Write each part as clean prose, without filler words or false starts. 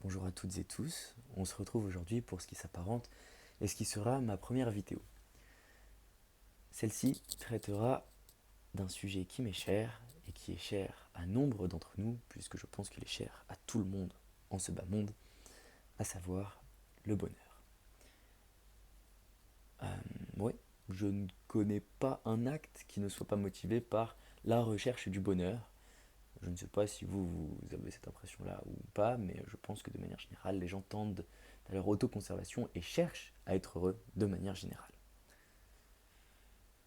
Bonjour à toutes et tous, on se retrouve aujourd'hui pour ce qui s'apparente et ce qui sera ma première vidéo. Celle-ci traitera d'un sujet qui m'est cher et qui est cher à nombre d'entre nous, puisque je pense qu'il est cher à tout le monde en ce bas monde, à savoir le bonheur. Ouais, je ne connais pas un acte qui ne soit pas motivé par la recherche du bonheur. Je ne sais pas si vous avez cette impression-là ou pas, mais je pense que de manière générale, les gens tendent à leur autoconservation et cherchent à être heureux de manière générale.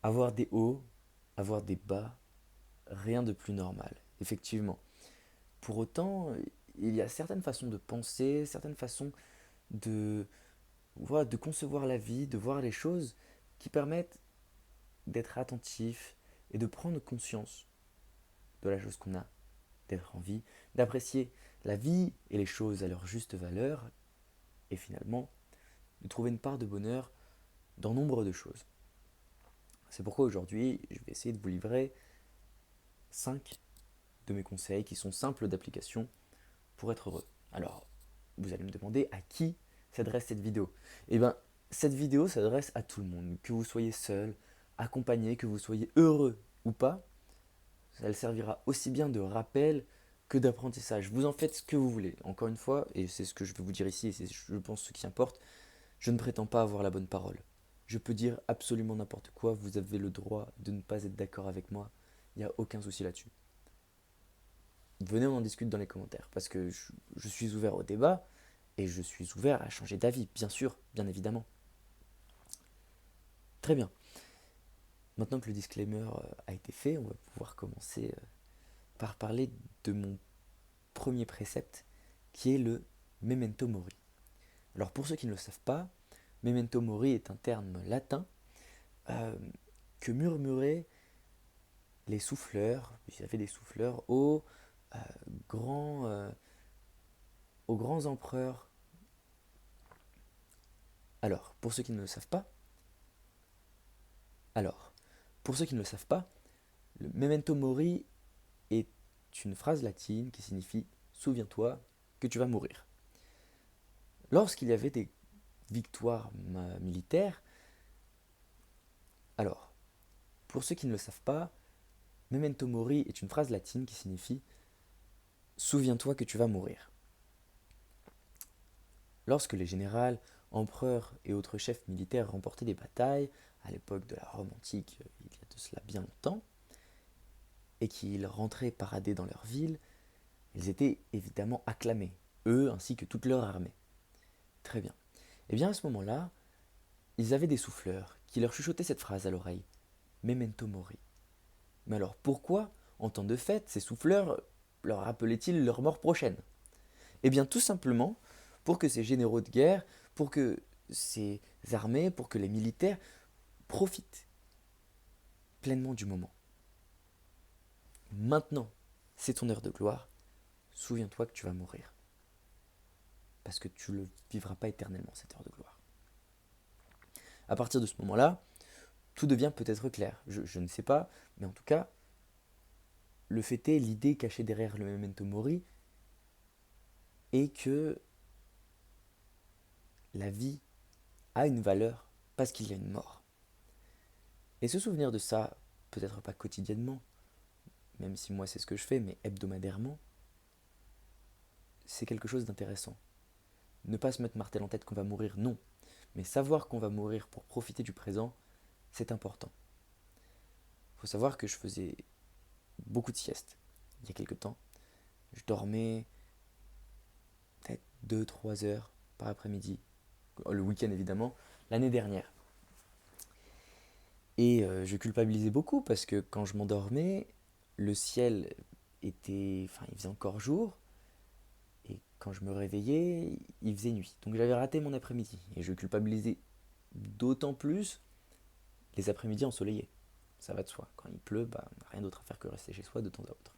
Avoir des hauts, avoir des bas, rien de plus normal, effectivement. Pour autant, il y a certaines façons de penser, certaines façons de, voilà, de concevoir la vie, de voir les choses qui permettent d'être attentif et de prendre conscience de la chose qu'on a, d'être en vie, d'apprécier la vie et les choses à leur juste valeur et finalement de trouver une part de bonheur dans nombre de choses. C'est pourquoi aujourd'hui, je vais essayer de vous livrer 5 de mes conseils qui sont simples d'application pour être heureux. Alors, vous allez me demander à qui s'adresse cette vidéo. Eh bien, cette vidéo s'adresse à tout le monde, que vous soyez seul, accompagné, que vous soyez heureux ou pas. Elle servira aussi bien de rappel que d'apprentissage. Vous en faites ce que vous voulez. Encore une fois, et c'est ce que je vais vous dire ici, et c'est je pense ce qui importe, je ne prétends pas avoir la bonne parole. Je peux dire absolument n'importe quoi, vous avez le droit de ne pas être d'accord avec moi, il n'y a aucun souci là-dessus. Venez, on en discute dans les commentaires, parce que je suis ouvert au débat, et je suis ouvert à changer d'avis, bien sûr, bien évidemment. Très bien. Maintenant que le disclaimer a été fait, on va pouvoir commencer par parler de mon premier précepte, qui est le memento mori. Alors pour ceux qui ne le savent pas, memento mori est un terme latin euh, que murmuraient les souffleurs, ils avaient des souffleurs, euh, grands, euh, aux grands empereurs. Alors, pour ceux qui ne le savent pas, alors, pour ceux qui ne le savent pas, le memento mori est une phrase latine qui signifie souviens-toi que tu vas mourir. Lorsqu'il y avait des victoires militaires, alors, pour ceux qui ne le savent pas, memento mori est une phrase latine qui signifie souviens-toi que tu vas mourir. Lorsque les généraux, empereurs et autres chefs militaires remportaient des batailles, à l'époque de la Rome antique, il y a de cela bien longtemps, et qu'ils rentraient parader dans leur ville, ils étaient évidemment acclamés, eux ainsi que toute leur armée. Très bien. Et bien à ce moment-là, ils avaient des souffleurs qui leur chuchotaient cette phrase à l'oreille, Memento mori. Mais alors pourquoi, en temps de fête, ces souffleurs leur rappelaient-ils leur mort prochaine? Eh bien tout simplement pour que ces généraux de guerre, pour que ces armées, pour que les militaires profitent pleinement du moment. Maintenant, c'est ton heure de gloire, souviens-toi que tu vas mourir. Parce que tu ne vivras pas éternellement cette heure de gloire. À partir de ce moment-là, tout devient peut-être clair. Je ne sais pas, mais en tout cas, le fait est, l'idée cachée derrière le memento mori est que la vie a une valeur parce qu'il y a une mort. Et se souvenir de ça, peut-être pas quotidiennement, même si moi c'est ce que je fais, mais hebdomadairement, c'est quelque chose d'intéressant. Ne pas se mettre martel en tête qu'on va mourir, non. Mais savoir qu'on va mourir pour profiter du présent, c'est important. Il faut savoir que je faisais beaucoup de siestes il y a quelques temps. Je dormais peut-être 2-3 heures par après-midi, le week-end évidemment, l'année dernière. Et je culpabilisais beaucoup parce que quand je m'endormais, le ciel était. Enfin, il faisait encore jour. Et quand je me réveillais, il faisait nuit. Donc j'avais raté mon après-midi. Et je culpabilisais d'autant plus les après-midi ensoleillés. Ça va de soi. Quand il pleut, bah, on n'a rien d'autre à faire que rester chez soi de temps à autre.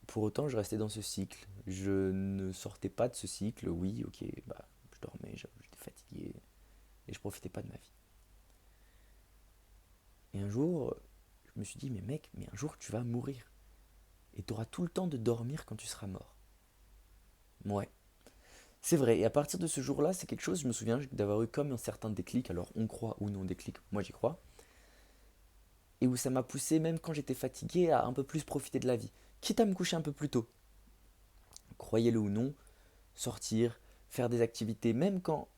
Pour autant, je restais dans ce cycle. Je ne sortais pas de ce cycle. Oui, ok, bah, je dormais, j'étais fatigué. Et je profitais pas de ma vie. Et un jour, je me suis dit, mais mec, mais un jour tu vas mourir. Et tu auras tout le temps de dormir quand tu seras mort. Ouais, c'est vrai. Et à partir de ce jour-là, c'est quelque chose, je me souviens d'avoir eu comme un certain déclic. Alors, on croit ou non déclic, moi j'y crois. Et où ça m'a poussé, même quand j'étais fatigué, à un peu plus profiter de la vie. Quitte à me coucher un peu plus tôt. Croyez-le ou non, sortir, faire des activités, même quand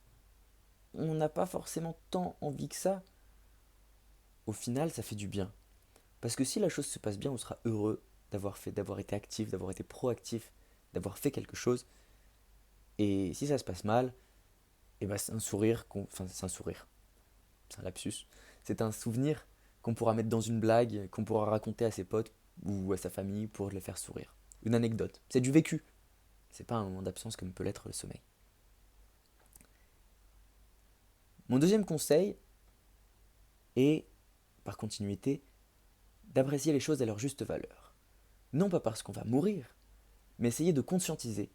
on n'a pas forcément tant envie que ça, au final, ça fait du bien. Parce que si la chose se passe bien, on sera heureux d'avoir été actif, d'avoir été proactif, d'avoir fait quelque chose. Et si ça se passe mal, et ben c'est un sourire, enfin c'est un sourire, c'est un lapsus. C'est un souvenir qu'on pourra mettre dans une blague, qu'on pourra raconter à ses potes ou à sa famille pour les faire sourire. Une anecdote. C'est du vécu. C'est pas un moment d'absence comme peut l'être le sommeil. Mon deuxième conseil est, par continuité, d'apprécier les choses à leur juste valeur. Non pas parce qu'on va mourir, mais essayer de conscientiser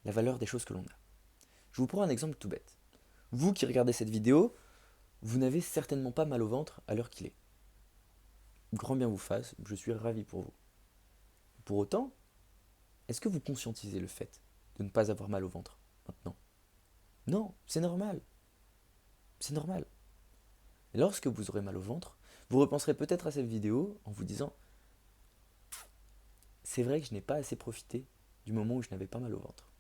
la valeur des choses que l'on a. Je vous prends un exemple tout bête. Vous qui regardez cette vidéo, vous n'avez certainement pas mal au ventre à l'heure qu'il est. Grand bien vous fasse, je suis ravi pour vous. Pour autant, est-ce que vous conscientisez le fait de ne pas avoir mal au ventre maintenant? Non, c'est normal. C'est normal. Et lorsque vous aurez mal au ventre, vous repenserez peut-être à cette vidéo en vous disant: c'est vrai que je n'ai pas assez profité du moment où je n'avais pas mal au ventre.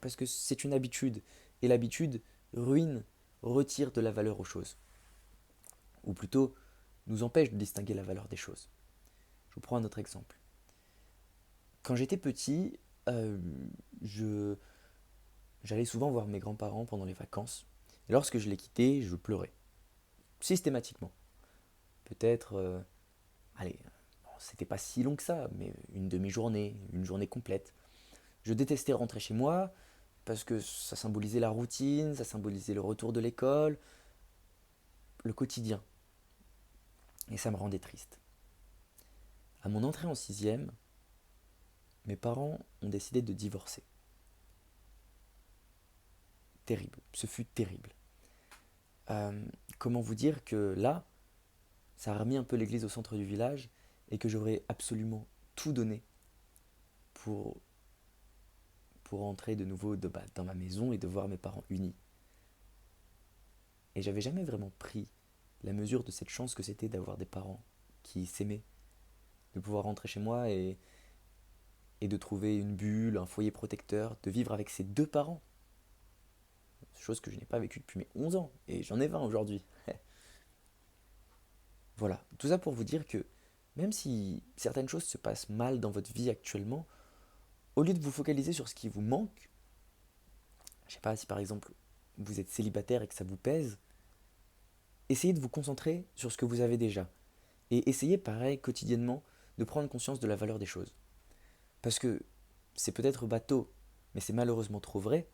Parce que c'est une habitude, et l'habitude ruine, retire de la valeur aux choses. Ou plutôt, nous empêche de distinguer la valeur des choses. Je vous prends un autre exemple. Quand j'étais petit, euh, je, j'allais souvent voir mes grands-parents pendant les vacances. Et lorsque je les quittais, je pleurais. Systématiquement. Peut-être, allez, bon, c'était pas si long que ça, mais une demi-journée, une journée complète. Je détestais rentrer chez moi parce que ça symbolisait la routine, ça symbolisait le retour de l'école, le quotidien. Et ça me rendait triste. À mon entrée en sixième, mes parents ont décidé de divorcer. Terrible, ce fut terrible. Euh, Comment vous dire que là, ça a remis un peu l'église au centre du village et que j'aurais absolument tout donné pour, pour entrer de nouveau dans ma maison et de voir mes parents unis. Et j'avais jamais vraiment pris la mesure de cette chance que c'était d'avoir des parents qui s'aimaient, de pouvoir rentrer chez moi et de trouver une bulle, un foyer protecteur, de vivre avec ses deux parents. Chose que je n'ai pas vécue depuis mes 11 ans, et j'en ai 20 aujourd'hui. Voilà, tout ça pour vous dire que même si certaines choses se passent mal dans votre vie actuellement, au lieu de vous focaliser sur ce qui vous manque, je sais pas si par exemple vous êtes célibataire et que ça vous pèse, essayez de vous concentrer sur ce que vous avez déjà. Et essayez pareil quotidiennement de prendre conscience de la valeur des choses. Parce que c'est peut-être bateau, mais c'est malheureusement trop vrai,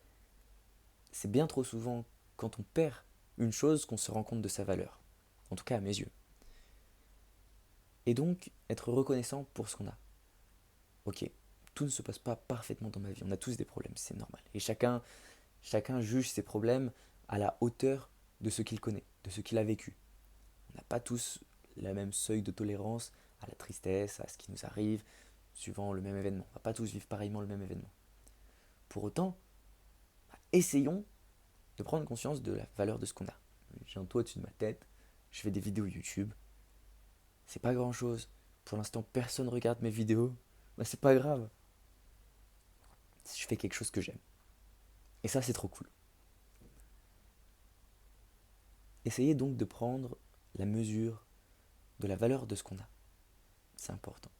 c'est bien trop souvent quand on perd une chose qu'on se rend compte de sa valeur. En tout cas à mes yeux. Et donc être reconnaissant pour ce qu'on a. Ok, tout ne se passe pas parfaitement dans ma vie, on a tous des problèmes, c'est normal. Et chacun juge ses problèmes à la hauteur de ce qu'il connaît, de ce qu'il a vécu. On n'a pas tous le même seuil de tolérance à la tristesse, à ce qui nous arrive, suivant le même événement. On ne va pas tous vivre pareillement le même événement. Pour autant, essayons de prendre conscience de la valeur de ce qu'on a. J'ai un toit au-dessus de ma tête, je fais des vidéos YouTube, c'est pas grand chose. Pour l'instant, personne regarde mes vidéos, bah, c'est pas grave. Je fais quelque chose que j'aime. Et ça, c'est trop cool. Essayez donc de prendre la mesure de la valeur de ce qu'on a. C'est important.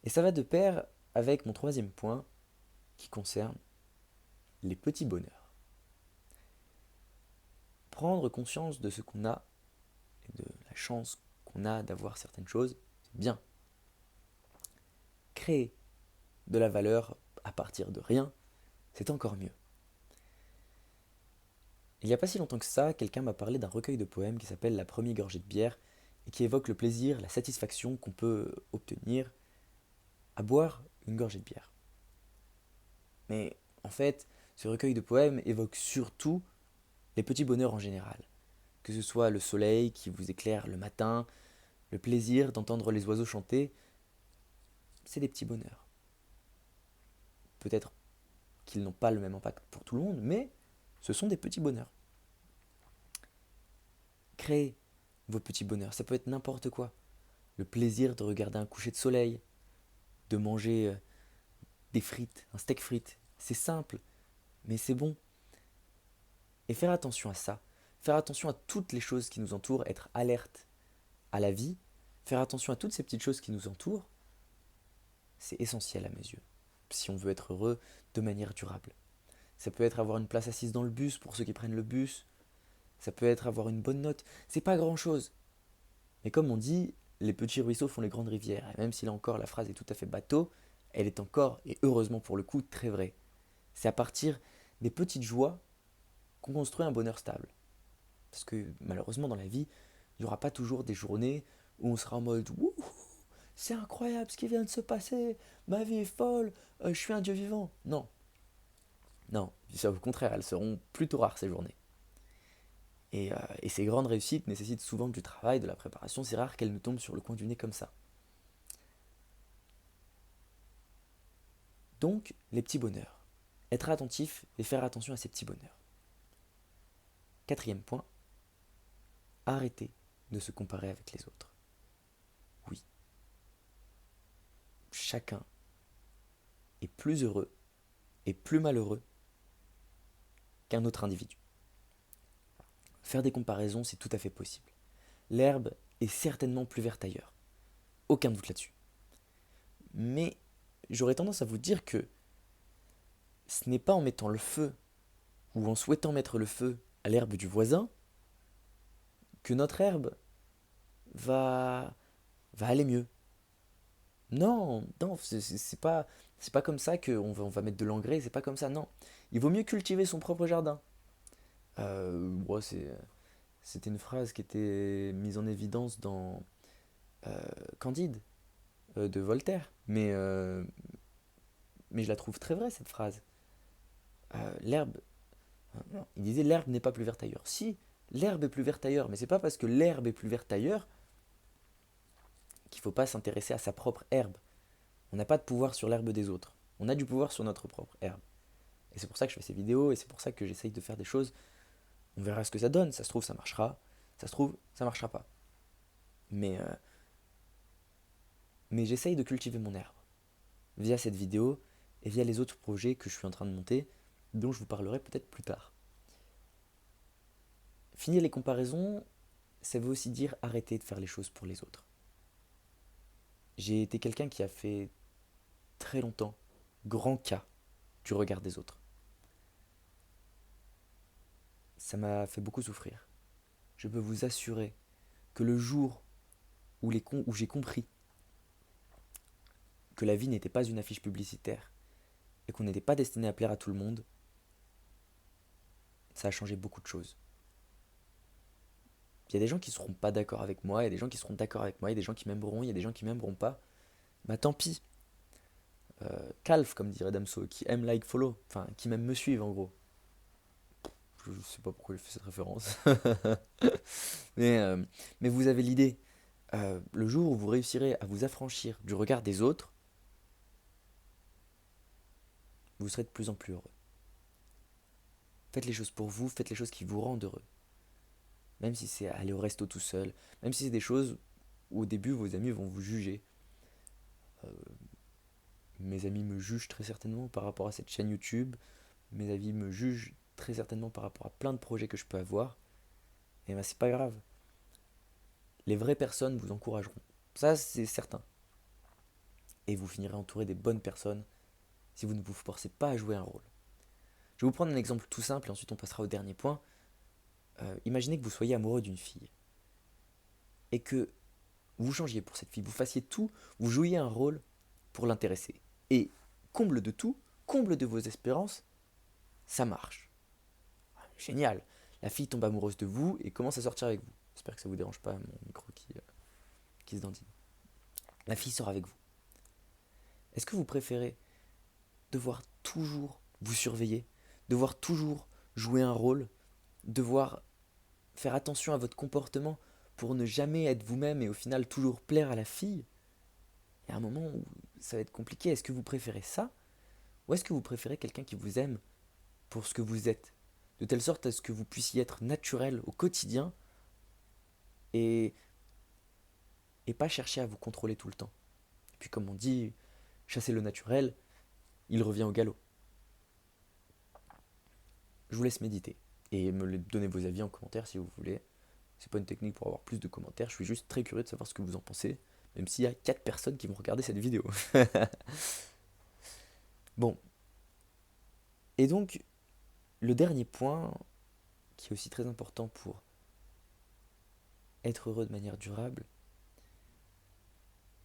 Et ça va de pair avec mon troisième point qui concerne les petits bonheurs. Prendre conscience de ce qu'on a et de la chance qu'on a d'avoir certaines choses, c'est bien. Créer de la valeur à partir de rien, c'est encore mieux. Il n'y a pas si longtemps que ça, quelqu'un m'a parlé d'un recueil de poèmes qui s'appelle La première gorgée de bière et qui évoque le plaisir, la satisfaction qu'on peut obtenir à boire une gorgée de bière. Mais en fait, ce recueil de poèmes évoque surtout les petits bonheurs en général. Que ce soit le soleil qui vous éclaire le matin, le plaisir d'entendre les oiseaux chanter, c'est des petits bonheurs. peut-être qu'ils n'ont pas le même impact pour tout le monde, mais ce sont des petits bonheurs. Créez vos petits bonheurs, ça peut être n'importe quoi. Le plaisir de regarder un coucher de soleil, de manger des frites, un steak frites. C'est simple, mais c'est bon. Et faire attention à ça, faire attention à toutes les choses qui nous entourent, être alerte à la vie, faire attention à toutes ces petites choses qui nous entourent, c'est essentiel à mes yeux, si on veut être heureux de manière durable. Ça peut être avoir une place assise dans le bus pour ceux qui prennent le bus, ça peut être avoir une bonne note, c'est pas grand chose. Mais comme on dit, les petits ruisseaux font les grandes rivières, et même si là encore la phrase est tout à fait bateau, elle est encore, et heureusement pour le coup, très vraie. C'est à partir des petites joies qu'on construit un bonheur stable. Parce que malheureusement dans la vie, il n'y aura pas toujours des journées où on sera en mode wouhou, c'est incroyable ce qui vient de se passer, ma vie est folle, je suis un dieu vivant. Non, non, au contraire, elles seront plutôt rares ces journées. Et ces grandes réussites nécessitent souvent du travail, de la préparation, c'est rare qu'elles nous tombent sur le coin du nez comme ça. Donc, les petits bonheurs. Être attentif et faire attention à ces petits bonheurs. Quatrième point, arrêter de se comparer avec les autres. Oui, chacun est plus heureux et plus malheureux qu'un autre individu. Faire des comparaisons, c'est tout à fait possible. L'herbe est certainement plus verte ailleurs. Aucun doute là-dessus. Mais j'aurais tendance à vous dire que ce n'est pas en mettant le feu ou en souhaitant mettre le feu à l'herbe du voisin que notre herbe va aller mieux. Non, non, c'est pas comme ça on va mettre de l'engrais, c'est pas comme ça, non. Il vaut mieux cultiver son propre jardin. Ouais, c'était une phrase qui était mise en évidence dans Candide de Voltaire, mais je la trouve très vraie cette phrase. L'herbe, non, il disait l'herbe n'est pas plus verte ailleurs. Si, l'herbe est plus verte ailleurs, mais c'est pas parce que l'herbe est plus verte ailleurs qu'il faut pas s'intéresser à sa propre herbe. On n'a pas de pouvoir sur l'herbe des autres. On a du pouvoir sur notre propre herbe. Et c'est pour ça que je fais ces vidéos, et c'est pour ça que j'essaye de faire des choses. On verra ce que ça donne. Ça se trouve, ça marchera. Ça se trouve, ça marchera pas. Mais, euh, mais j'essaye de cultiver mon herbe via cette vidéo et via les autres projets que je suis en train de monter, dont je vous parlerai peut-être plus tard. Finir les comparaisons, ça veut aussi dire arrêter de faire les choses pour les autres. J'ai été quelqu'un qui a fait très longtemps grand cas du regard des autres. Ça m'a fait beaucoup souffrir. Je peux vous assurer que le jour où j'ai compris que la vie n'était pas une affiche publicitaire et qu'on n'était pas destiné à plaire à tout le monde, ça a changé beaucoup de choses. Il y a des gens qui ne seront pas d'accord avec moi, il y a des gens qui seront d'accord avec moi, il y a des gens qui m'aimeront, il y a des gens qui m'aimeront pas. Bah tant pis. Calf, comme dirait Damso, qui aime like follow, enfin qui m'aime me suivre en gros. Je sais pas pourquoi il fait cette référence. mais, euh, mais vous avez l'idée. Le jour où vous réussirez à vous affranchir du regard des autres, vous serez de plus en plus heureux. Faites les choses pour vous, faites les choses qui vous rendent heureux. Même si c'est aller au resto tout seul, même si c'est des choses où au début vos amis vont vous juger. Euh, Mes amis me jugent très certainement par rapport à cette chaîne YouTube. Mes amis me jugent très certainement par rapport à plein de projets que je peux avoir. Et ben c'est pas grave. Les vraies personnes vous encourageront. Ça c'est certain. Et vous finirez entouré des bonnes personnes si vous ne vous forcez pas à jouer un rôle. Je vais vous prendre un exemple tout simple et ensuite on passera au dernier point. Imaginez que vous soyez amoureux d'une fille et que vous changiez pour cette fille, vous fassiez tout, vous jouiez un rôle pour l'intéresser. Et comble de tout, comble de vos espérances, ça marche. Génial. La fille tombe amoureuse de vous et commence à sortir avec vous. J'espère que ça ne vous dérange pas, mon micro qui se dandine. La fille sort avec vous. Est-ce que vous préférez devoir toujours vous surveiller, devoir toujours jouer un rôle, devoir faire attention à votre comportement pour ne jamais être vous-même et au final toujours plaire à la fille? Il y a un moment où ça va être compliqué. Est-ce que vous préférez ça? Ou est-ce que vous préférez quelqu'un qui vous aime pour ce que vous êtes, de telle sorte à ce que vous puissiez être naturel au quotidien et, et pas chercher à vous contrôler tout le temps. Et puis comme on dit, chasser le naturel, il revient au galop. Je vous laisse méditer et me donner vos avis en commentaire si vous voulez. C'est pas une technique pour avoir plus de commentaires, je suis juste très curieux de savoir ce que vous en pensez, même s'il y a 4 personnes qui vont regarder cette vidéo. Bon, et donc, le dernier point, qui est aussi très important pour être heureux de manière durable,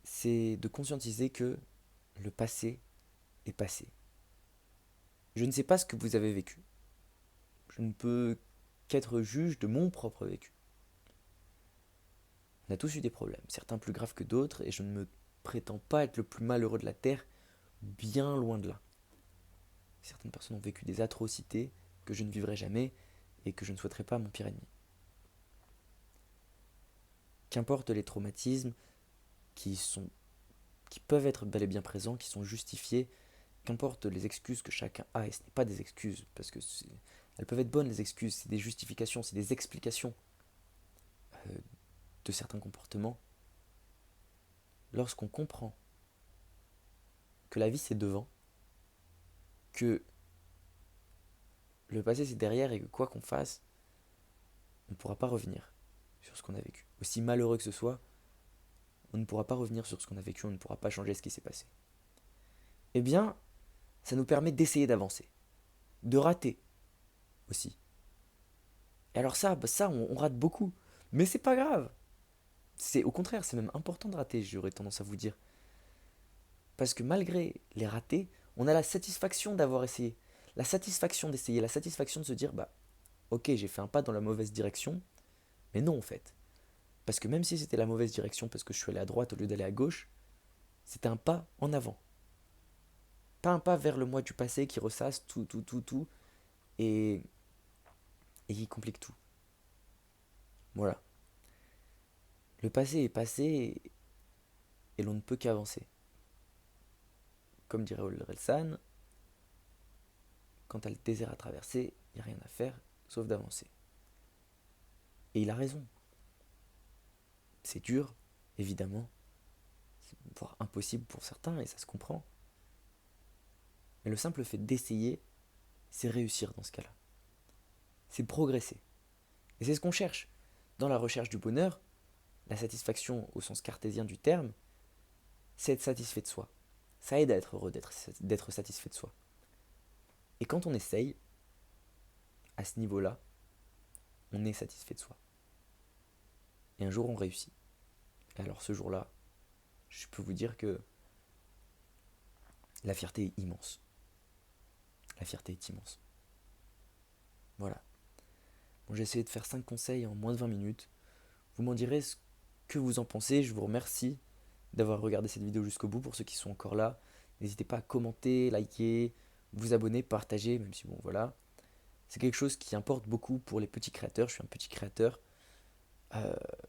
c'est de conscientiser que le passé est passé. Je ne sais pas ce que vous avez vécu. Je ne peux qu'être juge de mon propre vécu. On a tous eu des problèmes, certains plus graves que d'autres, et je ne me prétends pas être le plus malheureux de la Terre, bien loin de là. Certaines personnes ont vécu des atrocités que je ne vivrai jamais et que je ne souhaiterais pas à mon pire ennemi. Qu'importe les traumatismes qui sont qui peuvent être bel et bien présents, qui sont justifiés, qu'importe les excuses que chacun a, et ce n'est pas des excuses, parce que elles peuvent être bonnes les excuses, c'est des justifications, c'est des explications euh, de certains comportements. Lorsqu'on comprend que la vie c'est devant, que le passé c'est derrière et que quoi qu'on fasse, on ne pourra pas revenir sur ce qu'on a vécu. Aussi malheureux que ce soit, on ne pourra pas revenir sur ce qu'on a vécu, on ne pourra pas changer ce qui s'est passé. Eh bien, ça nous permet d'essayer d'avancer, de rater aussi. Et alors ça, on rate beaucoup, mais c'est pas grave. C'est au contraire, c'est même important de rater, j'aurais tendance à vous dire. Parce que malgré les ratés, on a la satisfaction d'avoir essayé. La satisfaction d'essayer, la satisfaction de se dire, bah, ok, j'ai fait un pas dans la mauvaise direction, mais non en fait. Parce que même si c'était la mauvaise direction parce que je suis allé à droite au lieu d'aller à gauche, c'était un pas en avant. Pas un pas vers le moi du passé qui ressasse tout, et, et qui complique tout. Voilà. Le passé est passé et l'on ne peut qu'avancer. Comme dirait Orelsan, quand tu as le désert à traverser, il n'y a rien à faire sauf d'avancer. Et il a raison. C'est dur, évidemment, voire impossible pour certains, et ça se comprend. Mais le simple fait d'essayer, c'est réussir dans ce cas-là. C'est progresser. Et c'est ce qu'on cherche. Dans la recherche du bonheur, la satisfaction au sens cartésien du terme, c'est être satisfait de soi. Ça aide à être heureux d'être satisfait de soi. Et quand on essaye, à ce niveau-là, on est satisfait de soi. Et un jour, on réussit. Et alors ce jour-là, je peux vous dire que la fierté est immense. La fierté est immense. Voilà. Bon, j'ai essayé de faire 5 conseils en moins de 20 minutes. Vous m'en direz ce que vous en pensez. Je vous remercie d'avoir regardé cette vidéo jusqu'au bout. Pour ceux qui sont encore là, n'hésitez pas à commenter, liker, vous abonner, partager, même si bon voilà. C'est quelque chose qui importe beaucoup pour les petits créateurs. Je suis un petit créateur.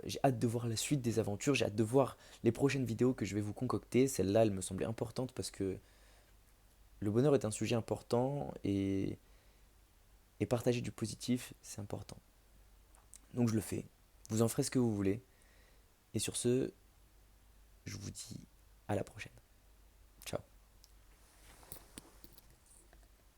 J'ai hâte de voir la suite des aventures. J'ai hâte de voir les prochaines vidéos que je vais vous concocter. Celle-là, elle me semblait importante parce que le bonheur est un sujet important et partager du positif, c'est important. Donc je le fais. Vous en ferez ce que vous voulez. Et sur ce, je vous dis à la prochaine.